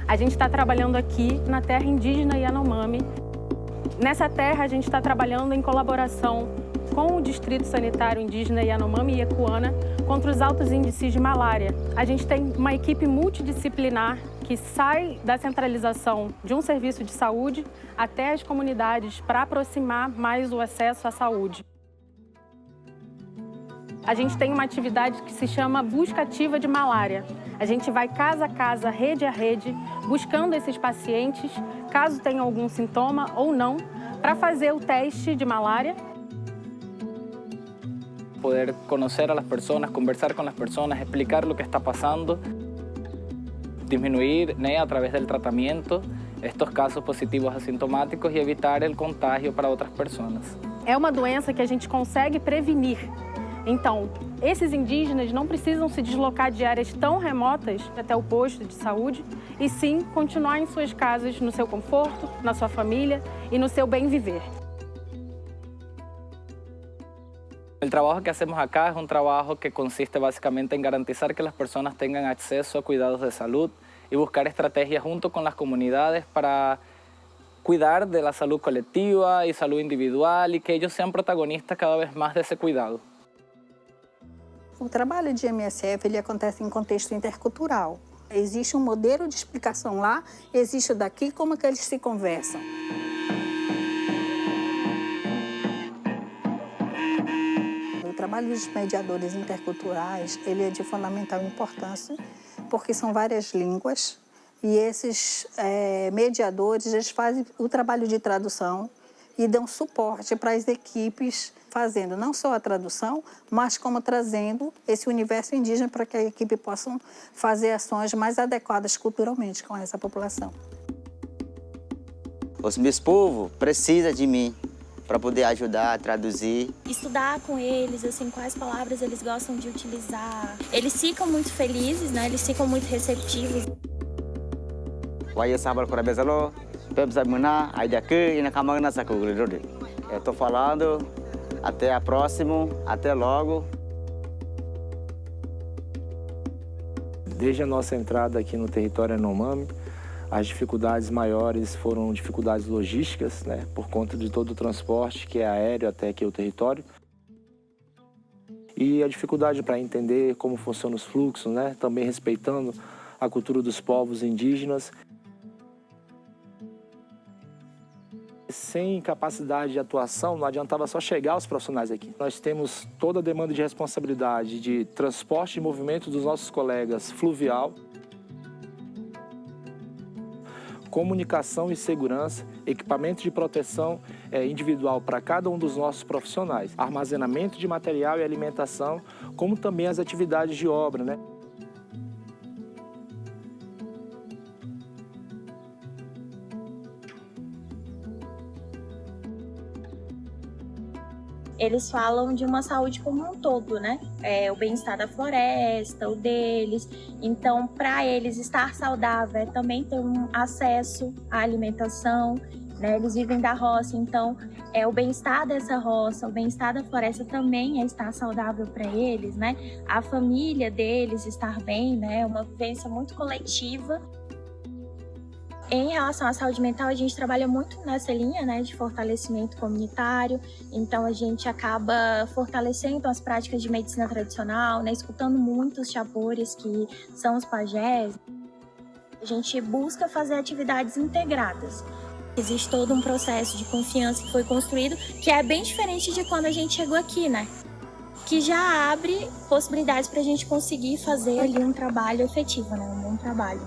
A gente está trabalhando aqui na terra indígena Yanomami. Nessa terra, a gente está trabalhando em colaboração com o Distrito Sanitário Indígena Yanomami e Ecuana contra os altos índices de malária. A gente tem uma equipe multidisciplinar que sai da centralização de um serviço de saúde até as comunidades para aproximar mais o acesso à saúde. A gente tem uma atividade que se chama Busca Ativa de Malária. A gente vai casa a casa, rede a rede, buscando esses pacientes, caso tenham algum sintoma ou não, para fazer o teste de malária. Poder conhecer as pessoas, conversar com as pessoas, explicar o que está passando, diminuir, através do tratamento, estes casos positivos assintomáticos e evitar o contágio para outras pessoas. É uma doença que a gente consegue prevenir. Então, esses indígenas não precisam se deslocar de áreas tão remotas até o posto de saúde, e sim continuar em suas casas, no seu conforto, na sua família e no seu bem viver. O trabalho que hacemos acá é trabalho que consiste basicamente em garantizar que as pessoas tenham acesso a cuidados de saúde e buscar estratégias junto com as comunidades para cuidar da saúde coletiva e saúde individual e que eles sejam protagonistas cada vez mais desse cuidado. O trabalho de MSF ele acontece em contexto intercultural. Existe um modelo de explicação lá, existe o daqui, como que eles se conversam. O trabalho dos mediadores interculturais ele é de fundamental importância, porque são várias línguas e esses mediadores eles fazem o trabalho de tradução e dão suporte para as equipes, fazendo não só a tradução, mas como trazendo esse universo indígena para que a equipe possa fazer ações mais adequadas culturalmente com essa população. Os meus povos precisam de mim para poder ajudar a traduzir. Estudar com eles, assim, quais palavras eles gostam de utilizar. Eles ficam muito felizes, né? Eles ficam muito receptivos. Eu estou falando, até a próxima, até logo. Desde a nossa entrada aqui no território Yanomami, as dificuldades maiores foram dificuldades logísticas, por conta de todo o transporte que é aéreo até aqui o território. E a dificuldade para entender como funcionam os fluxos, também respeitando a cultura dos povos indígenas. Sem capacidade de atuação, não adiantava só chegar os profissionais aqui. Nós temos toda a demanda de responsabilidade de transporte e movimento dos nossos colegas fluvial, comunicação e segurança, equipamento de proteção individual para cada um dos nossos profissionais, armazenamento de material e alimentação, como também as atividades de obra, Eles falam de uma saúde como um todo, né? O bem-estar da floresta, o deles. Então, para eles, estar saudável é também ter um acesso à alimentação, né? Eles vivem da roça, então o bem-estar dessa roça, o bem-estar da floresta também é estar saudável para eles, né? A família deles estar bem, né? Uma vivência muito coletiva. Em relação à saúde mental, a gente trabalha muito nessa linha, de fortalecimento comunitário. Então, a gente acaba fortalecendo as práticas de medicina tradicional, escutando muito os chapores, que são os pajés. A gente busca fazer atividades integradas. Existe todo um processo de confiança que foi construído, que é bem diferente de quando a gente chegou aqui, que já abre possibilidades para a gente conseguir fazer ali um trabalho efetivo, um bom trabalho.